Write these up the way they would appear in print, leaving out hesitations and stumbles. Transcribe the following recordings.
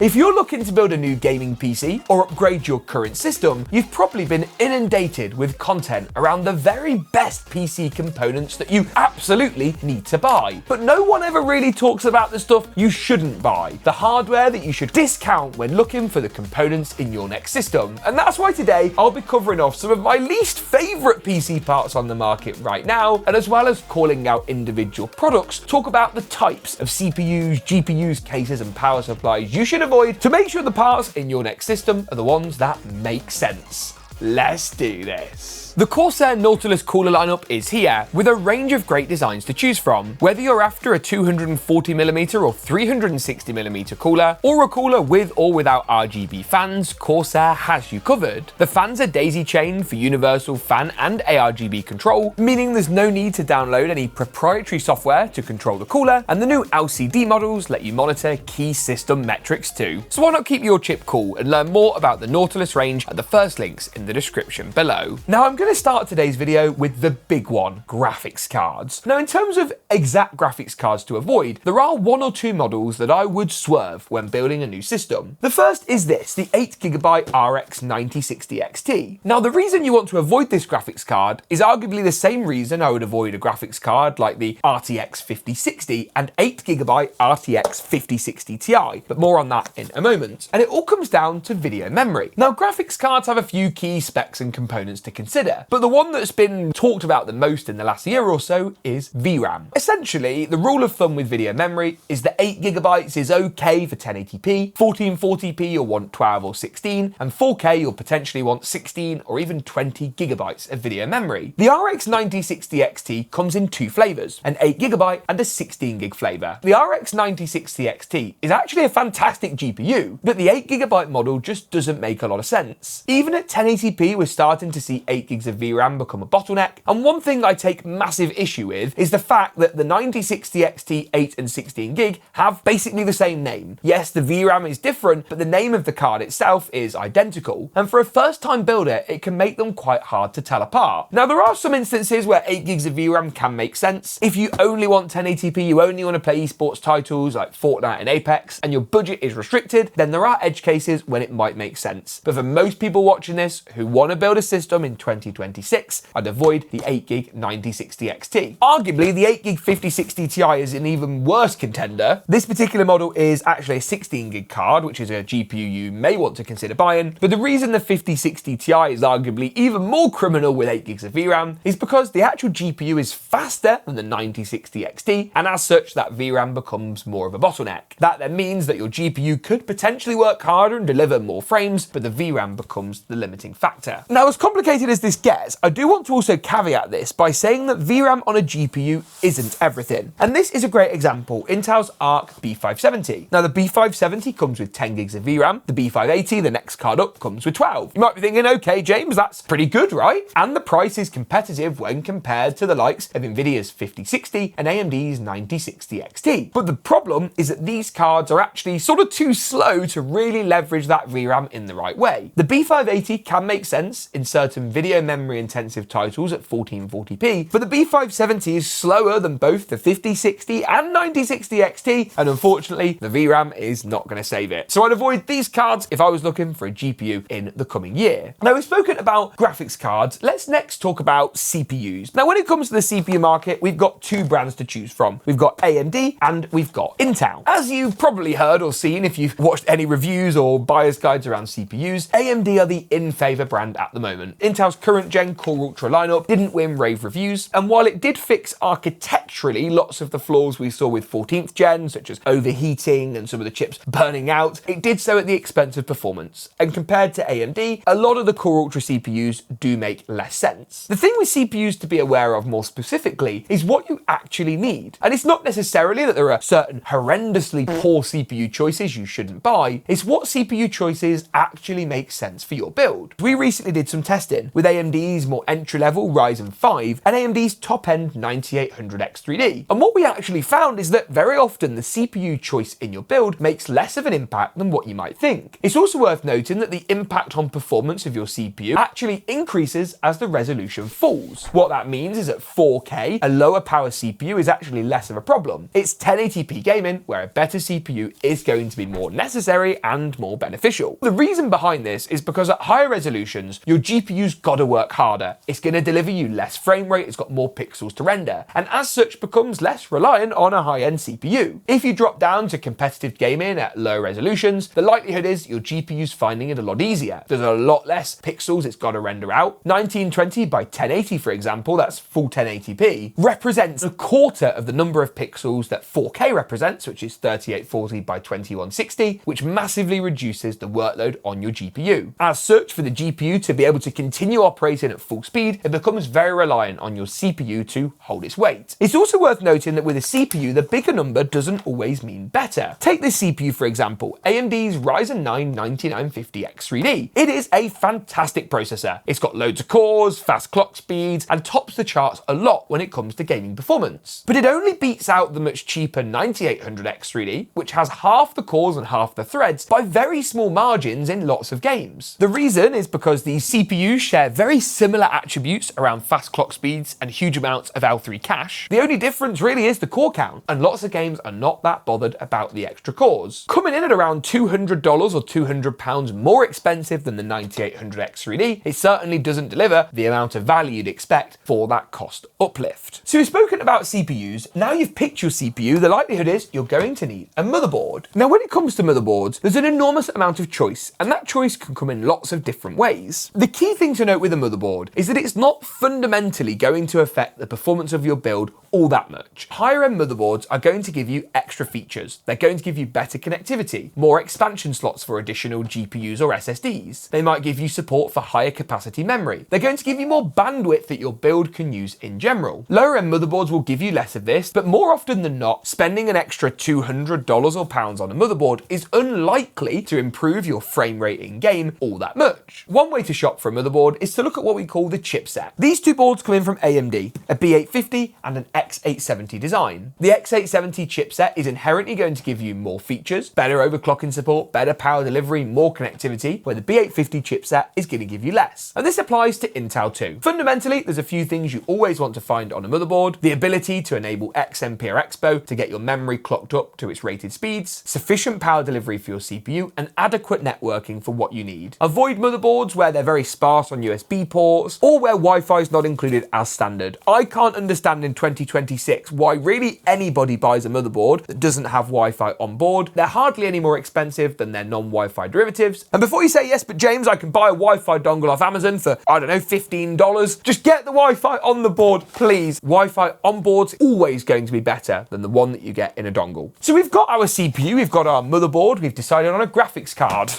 If you're looking to build a new gaming PC or upgrade your current system, you've probably been inundated with content around the very best PC components that you absolutely need to buy. But no one ever really talks about the stuff you shouldn't buy, the hardware that you should discount when looking for the components in your next system. And that's why today I'll be covering off some of my least favorite PC parts on the market right now, and as well as calling out individual products, talk about the types of CPUs, GPUs, cases and power supplies you should avoid to make sure the parts in your next system are the ones that make sense. Let's do this. The Corsair Nautilus cooler lineup is here, with a range of great designs to choose from. Whether you're after a 240mm or 360mm cooler, or a cooler with or without RGB fans, Corsair has you covered. The fans are daisy-chained for universal fan and ARGB control, meaning there's no need to download any proprietary software to control the cooler, and the new LCD models let you monitor key system metrics too. So why not keep your chip cool and learn more about the Nautilus range at the first links in the description below. Now I'm going to start today's video with the big one, graphics cards. Now in terms of exact graphics cards to avoid, there are one or two models that I would swerve when building a new system. The first is this, the 8GB RX 9060 XT. Now the reason you want to avoid this graphics card is arguably the same reason I would avoid a graphics card like the RTX 5060 and 8GB RTX 5060 Ti, but more on that in a moment. And it all comes down to video memory. Now graphics cards have a few key specs and components to consider, but the one that's been talked about the most in the last year or so is VRAM. Essentially, the rule of thumb with video memory is that 8GB is okay for 1080p, 1440p you'll want 12 or 16, and 4K you'll potentially want 16 or even 20GB of video memory. The RX 9060 XT comes in two flavors, an 8GB and a 16GB flavor. The RX 9060 XT is actually a fantastic GPU, but the 8GB model just doesn't make a lot of sense. Even at 1080p, we're starting to see 8GB of VRAM become a bottleneck, and one thing I take massive issue with is the fact that the 9060 XT 8 and 16GB have basically the same name. Yes, the VRAM is different, but the name of the card itself is identical, and for a first-time builder, it can make them quite hard to tell apart. Now, there are some instances where 8GB of VRAM can make sense. If you only want 1080p, you only want to play esports titles like Fortnite and Apex, and your budget is restricted, then there are edge cases when it might make sense. But for most people watching this who want to build a system in 2026, I'd avoid the 8GB 9060 XT. Arguably, the 8GB 5060 Ti is an even worse contender. This particular model is actually a 16GB card, which is a GPU you may want to consider buying, but the reason the 5060 Ti is arguably even more criminal with 8GB of VRAM is because the actual GPU is faster than the 9060 XT, and as such, that VRAM becomes more of a bottleneck. That then means that your GPU could potentially work harder and deliver more frames, but the VRAM becomes the limiting factor. Now, as complicated as this gets, I do want to also caveat this by saying that VRAM on a GPU isn't everything. And this is a great example, Intel's Arc B570. Now the B570 comes with 10GB of VRAM, the B580, the next card up, comes with 12. You might be thinking, okay James, that's pretty good, right? And the price is competitive when compared to the likes of Nvidia's 5060 and AMD's 9060 XT. But the problem is that these cards are actually sort of too slow to really leverage that VRAM in the right way. The B580 can make sense in certain video memory intensive titles at 1440p, but the B570 is slower than both the 5060 and 9060 XT, and unfortunately the VRAM is not going to save it. So I'd avoid these cards if I was looking for a GPU in the coming year. Now we've spoken about graphics cards, let's next talk about CPUs. Now when it comes to the CPU market, we've got two brands to choose from. We've got AMD and we've got Intel. As you've probably heard or seen if you've watched any reviews or buyer's guides around CPUs, AMD are the in-favor brand at the moment. Intel's current gen Core Ultra lineup didn't win rave reviews, and while it did fix architecturally lots of the flaws we saw with 14th gen, such as overheating and some of the chips burning out, it did so at the expense of performance. And compared to AMD, a lot of the Core Ultra CPUs do make less sense. The thing with CPUs to be aware of more specifically is what you actually need. And it's not necessarily that there are certain horrendously poor CPU choices you shouldn't buy, it's what CPU choices actually make sense for your build. We we recently did some testing with AMD's more entry-level Ryzen 5 and AMD's top-end 9800X3D. And what we actually found is that very often the CPU choice in your build makes less of an impact than what you might think. It's also worth noting that the impact on performance of your CPU actually increases as the resolution falls. What that means is at 4K, a lower power CPU is actually less of a problem. It's 1080p gaming where a better CPU is going to be more necessary and more beneficial. The reason behind this is because at higher resolutions, your GPU's gotta work harder. It's gonna deliver you less frame rate, it's got more pixels to render, and as such becomes less reliant on a high-end CPU. If you drop down to competitive gaming at low resolutions, the likelihood is your GPU's finding it a lot easier. There's a lot less pixels it's gotta render out. 1920 by 1080, for example, that's full 1080p, represents a quarter of the number of pixels that 4K represents, which is 3840 by 2160, which massively reduces the workload on your GPU. As such, for the GPU to be able to continue operating at full speed, it becomes very reliant on your CPU to hold its weight. It's also worth noting that with a CPU, the bigger number doesn't always mean better. Take this CPU for example, AMD's Ryzen 9 9950X3D. It is a fantastic processor. It's got loads of cores, fast clock speeds, and tops the charts a lot when it comes to gaming performance. But it only beats out the much cheaper 9800X3D, which has half the cores and half the threads by very small margins in lots of games. The reason is because these CPUs share very similar attributes around fast clock speeds and huge amounts of L3 cache. The only difference really is the core count, and lots of games are not that bothered about the extra cores. Coming in at around $200 or £200 more expensive than the 9800X3D, it certainly doesn't deliver the amount of value you'd expect for that cost uplift. So we've spoken about CPUs, now you've picked your CPU, the likelihood is you're going to need a motherboard. Now when it comes to motherboards, there's an enormous amount of choice, and that choice can come in lots of different ways. The key thing to note with a motherboard is that it's not fundamentally going to affect the performance of your build all that much. Higher end motherboards are going to give you extra features. They're going to give you better connectivity, more expansion slots for additional GPUs or SSDs. They might give you support for higher capacity memory. They're going to give you more bandwidth that your build can use in general. Lower end motherboards will give you less of this, but more often than not, spending an extra $200 or pounds on a motherboard is unlikely to improve your frame rate in game all that much. One way to shop for a motherboard is to look at what we call the chipset. These two boards come in from AMD, a B850 and an X870 design. The X870 chipset is inherently going to give you more features, better overclocking support, better power delivery, more connectivity, where the B850 chipset is going to give you less. And this applies to Intel too. Fundamentally, there's a few things you always want to find on a motherboard: the ability to enable XMP or Expo to get your memory clocked up to its rated speeds, sufficient power delivery for your CPU, and adequate networking for what you need. Avoid motherboards where they're very sparse on USB ports or where Wi-Fi is not included as standard. I can't understand in 2026 why really anybody buys a motherboard that doesn't have Wi-Fi on board. They're hardly any more expensive than their non-Wi-Fi derivatives. And before you say, yes, but James, I can buy a Wi-Fi dongle off Amazon for, I don't know, $15, just get the Wi-Fi on the board, please. Wi-Fi on board's always going to be better than the one that you get in a dongle. So we've got our CPU, we've got our motherboard, we've decided on a graphics card.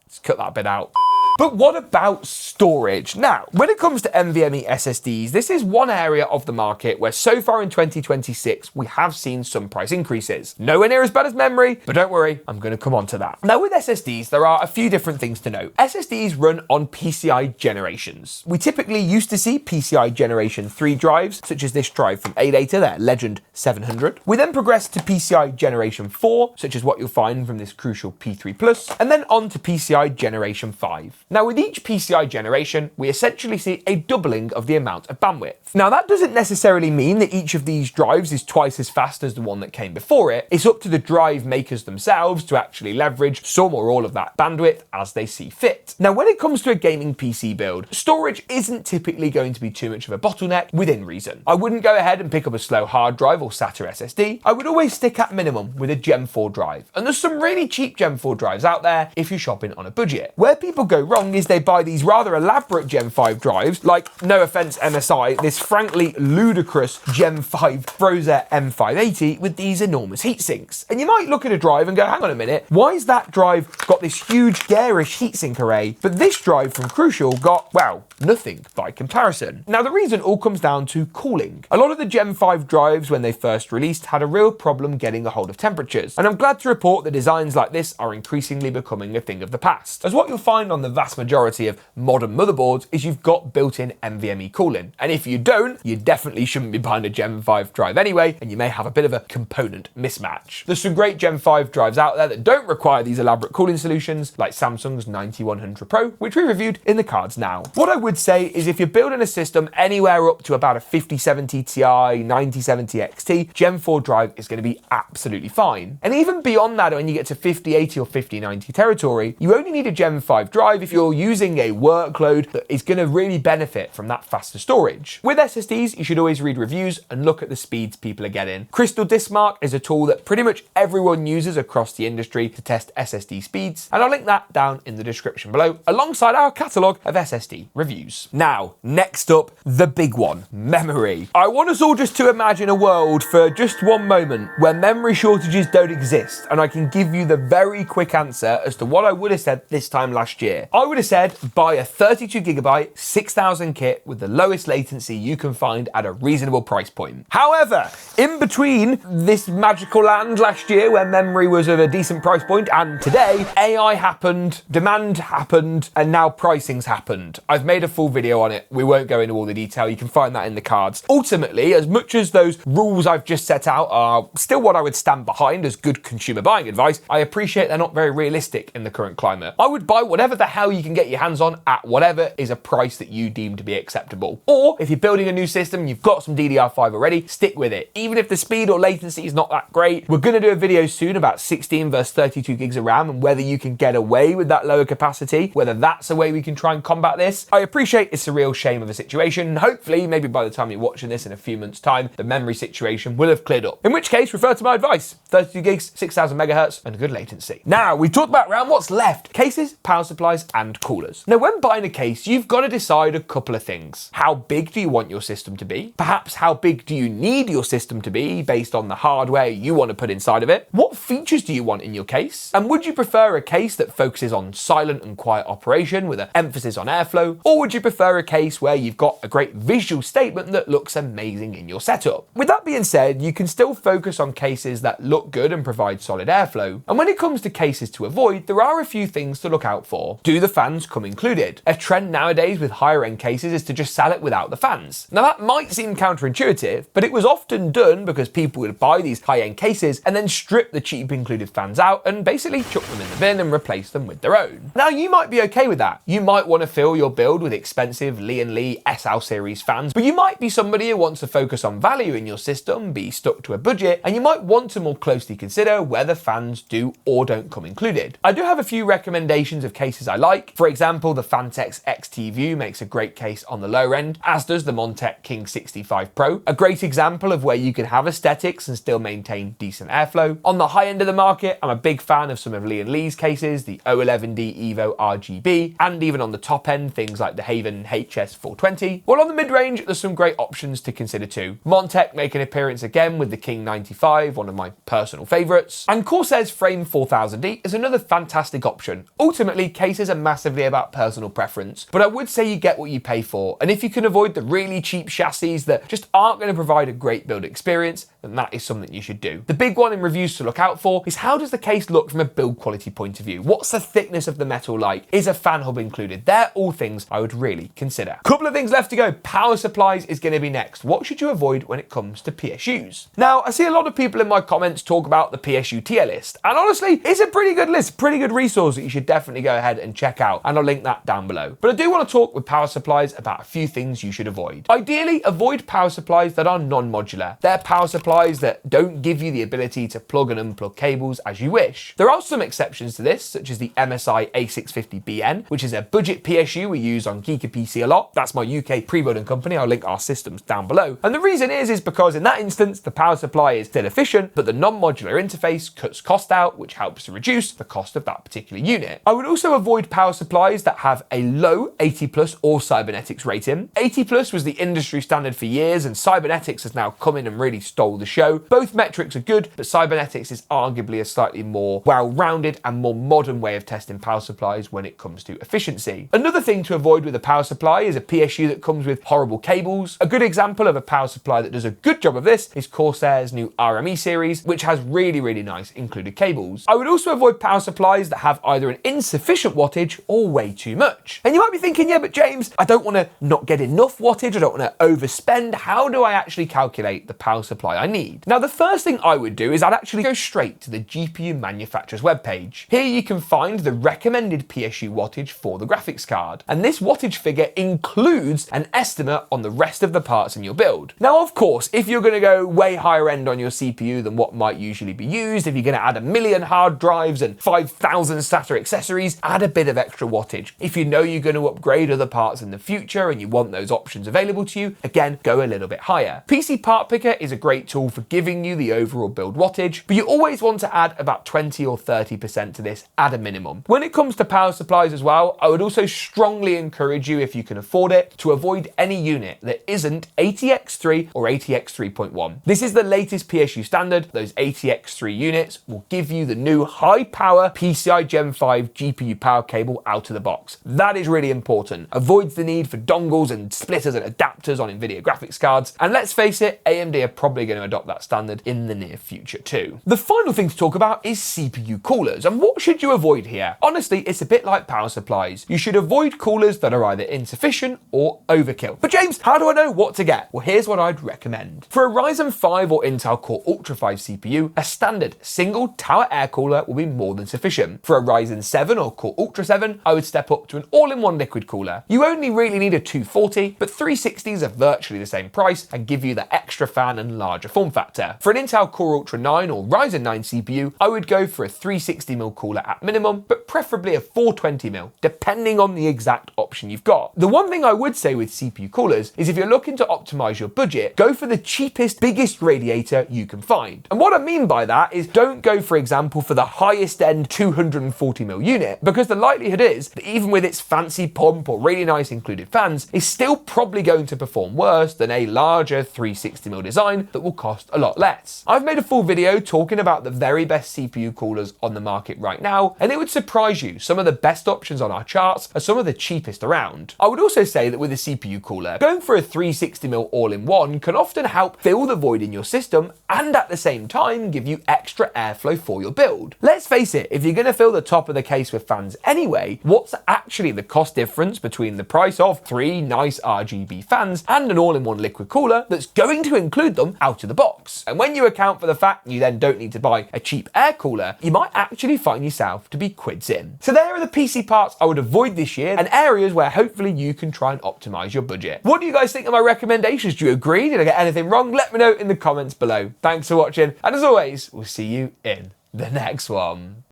Let's cut that bit out. But what about storage? Now, when it comes to NVMe SSDs, this is one area of the market where so far in 2026, we have seen some price increases. Nowhere near as bad as memory, but don't worry, I'm going to come on to that. Now with SSDs, there are a few different things to note. SSDs run on PCI generations. We typically used to see PCI generation 3 drives, such as this drive from Adata, their Legend 700. We then progressed to PCI generation 4, such as what you'll find from this Crucial P3+, and then on to PCI generation 5. Now with each PCI generation, we essentially see a doubling of the amount of bandwidth. Now that doesn't necessarily mean that each of these drives is twice as fast as the one that came before it. It's up to the drive makers themselves to actually leverage some or all of that bandwidth as they see fit. Now when it comes to a gaming PC build, storage isn't typically going to be too much of a bottleneck within reason. I wouldn't go ahead and pick up a slow hard drive or SATA SSD. I would always stick at minimum with a Gen 4 drive. And there's some really cheap Gen 4 drives out there if you're shopping on a budget. Where people go wrong long as they buy these rather elaborate Gen 5 drives, like, no offense MSI, this frankly ludicrous Gen 5 Browser M580 with these enormous heatsinks. And you might look at a drive and go, hang on a minute, why has that drive got this huge garish heatsink array, but this drive from Crucial got, well, nothing by comparison? Now, the reason all comes down to cooling. A lot of the Gen 5 drives, when they first released, had a real problem getting a hold of temperatures, and I'm glad to report that designs like this are increasingly becoming a thing of the past, as what you'll find on the vast majority of modern motherboards is you've got built-in NVMe cooling, and if you don't, you definitely shouldn't be buying a Gen 5 drive anyway, and you may have a bit of a component mismatch. There's some great Gen 5 drives out there that don't require these elaborate cooling solutions, like Samsung's 9100 Pro, which we reviewed in the cards now. What I would say is if you're building a system anywhere up to about a 5070 Ti, 9070 XT, Gen 4 drive is going to be absolutely fine. And even beyond that, when you get to 5080 or 5090 territory, you only need a Gen 5 drive if you're using a workload that is going to really benefit from that faster storage. With SSDs, you should always read reviews and look at the speeds people are getting. Crystal Disk Mark is a tool that pretty much everyone uses across the industry to test SSD speeds, and I'll link that down in the description below, alongside our catalogue of SSD reviews. Now, next up, the big one, memory. I want us all just to imagine a world for just one moment where memory shortages don't exist, and I can give you the very quick answer as to what I would have said this time last year. I would have said, buy a 32GB 6000 kit with the lowest latency you can find at a reasonable price point. However, in between this magical land last year where memory was of a decent price point and today, AI happened, demand happened, and now pricing's happened. I've made a full video on it. We won't go into all the detail. You can find that in the cards. Ultimately, as much as those rules I've just set out are still what I would stand behind as good consumer buying advice, I appreciate they're not very realistic in the current climate. I would buy whatever the hell you can get your hands on at whatever is a price that you deem to be acceptable. Or if you're building a new system, you've got some DDR5 already, stick with it. Even if the speed or latency is not that great, we're going to do a video soon about 16 versus 32 gigs of RAM and whether you can get away with that lower capacity, whether that's a way we can try and combat this. I appreciate it's a real shame of a situation. Hopefully, maybe by the time you're watching this in a few months' time, the memory situation will have cleared up. In which case, refer to my advice. 32 gigs, 6000 megahertz, and good latency. Now, we've talked about RAM, what's left? Cases, power supplies, and coolers. Now, when buying a case, you've got to decide a couple of things. How big do you want your system to be? Perhaps how big do you need your system to be based on the hardware you want to put inside of it? What features do you want in your case? And would you prefer a case that focuses on silent and quiet operation with an emphasis on airflow? Or would you prefer a case where you've got a great visual statement that looks amazing in your setup? With that being said, you can still focus on cases that look good and provide solid airflow. And when it comes to cases to avoid, there are a few things to look out for. Do the fans come included? A trend nowadays with higher end cases is to just sell it without the fans. Now that might seem counterintuitive, but it was often done because people would buy these high end cases and then strip the cheap included fans out and basically chuck them in the bin and replace them with their own. Now you might be okay with that. You might want to fill your build with expensive Lee & Lee SL series fans, but you might be somebody who wants to focus on value in your system, be stuck to a budget, and you might want to more closely consider whether fans do or don't come included. I do have a few recommendations of cases I like. For example, the Fantex XT View makes a great case on the lower end, as does the Montech King 65 Pro. A great example of where you can have aesthetics and still maintain decent airflow. On the high end of the market, I'm a big fan of some of Lee & Lee's cases, the O11D Evo RGB, and even on the top end, things like the Haven HS420. While on the mid-range, there's some great options to consider too. Montech make an appearance again with the King 95, one of my personal favourites. And Corsair's Frame 4000D is another fantastic option. Ultimately, cases are massively about personal preference, but I would say you get what you pay for. And if you can avoid the really cheap chassis that just aren't going to provide a great build experience, then that is something you should do. The big one in reviews to look out for is how does the case look from a build quality point of view? What's the thickness of the metal like? Is a fan hub included? They're all things I would really consider. Couple of things left to go. Power supplies is going to be next. What should you avoid when it comes to PSUs? Now, I see a lot of people in my comments talk about the PSU tier list, and honestly, it's a pretty good list, pretty good resource that you should definitely go ahead and check out, and I'll link that down below. But I do want to talk with power supplies about a few things you should avoid. Ideally, avoid power supplies that are non-modular. They're power supplies that don't give you the ability to plug and unplug cables as you wish. There are some exceptions to this, such as the MSI A650BN, which is a budget PSU we use on GeekaPC a lot. That's my UK pre-building company. I'll link our systems down below. And the reason is because in that instance, the power supply is still efficient, but the non-modular interface cuts cost out, which helps to reduce the cost of that particular unit. I would also avoid power power supplies that have a low 80 plus or cybernetics rating. 80 plus was the industry standard for years, and cybernetics has now come in and really stole the show. Both metrics are good, but cybernetics is arguably a slightly more well-rounded and more modern way of testing power supplies when it comes to efficiency. Another thing to avoid with a power supply is a PSU that comes with horrible cables. A good example of a power supply that does a good job of this is Corsair's new RME series, which has really nice included cables. I would also avoid power supplies that have either an insufficient wattage or way too much. And you might be thinking, yeah, but James, I don't want to not get enough wattage, I don't want to overspend. How do I actually calculate the power supply I need? Now, the first thing I would do is I'd actually go straight to the GPU manufacturer's webpage. Here you can find the recommended PSU wattage for the graphics card. And this wattage figure includes an estimate on the rest of the parts in your build. Now, of course, if you're going to go way higher end on your CPU than what might usually be used, if you're going to add 1 million hard drives and 5,000 SATA accessories, add a bit of extra wattage. If you know you're going to upgrade other parts in the future and you want those options available to you, again, go a little bit higher. PC Part Picker is a great tool for giving you the overall build wattage, but you always want to add about 20 or 30% to this at a minimum. When it comes to power supplies as well, I would also strongly encourage you, if you can afford it, to avoid any unit that isn't ATX3 or ATX 3.1. This is the latest PSU standard. Those ATX3 units will give you the new high power PCI Gen 5 GPU power cable out of the box. That is really important. Avoids the need for dongles and splitters and adapters on NVIDIA graphics cards. And let's face it, AMD are probably going to adopt that standard in the near future too. The final thing to talk about is CPU coolers. And what should you avoid here? Honestly, it's a bit like power supplies. You should avoid coolers that are either insufficient or overkill. But James, how do I know what to get? Well, here's what I'd recommend. For a Ryzen 5 or Intel Core Ultra 5 CPU, a standard single tower air cooler will be more than sufficient. For a Ryzen 7 or Core Ultra 7, I would step up to an all-in-one liquid cooler. You only really need a 240, but 360s are virtually the same price and give you the extra fan and larger form factor. For an Intel Core Ultra 9 or Ryzen 9 CPU, I would go for a 360mm cooler at minimum, but preferably a 420mm, depending on the exact option you've got. The one thing I would say with CPU coolers is if you're looking to optimize your budget, go for the cheapest, biggest radiator you can find. And what I mean by that is don't go, for example, for the highest end 240mm unit, because the likelihood is that even with its fancy pump or really nice included fans, it's still probably going to perform worse than a larger 360mm design that will cost a lot less. I've made a full video talking about the very best CPU coolers on the market right now, and it would surprise you, some of the best options on our charts are some of the cheapest around. I would also say that with a CPU cooler, going for a 360mm all-in-one can often help fill the void in your system and at the same time give you extra airflow for your build. Let's face it, if you're going to fill the top of the case with fans anyway, what's actually the cost difference between the price of 3 nice RGB fans and an all-in-one liquid cooler that's going to include them out of the box? And when you account for the fact you then don't need to buy a cheap air cooler, you might actually find yourself to be quids in. So there are the PC parts I would avoid this year and areas where hopefully you can try and optimize your budget. What do you guys think of my recommendations? Do you agree? Did I get anything wrong? Let me know in the comments below. Thanks for watching, and as always, we'll see you in the next one.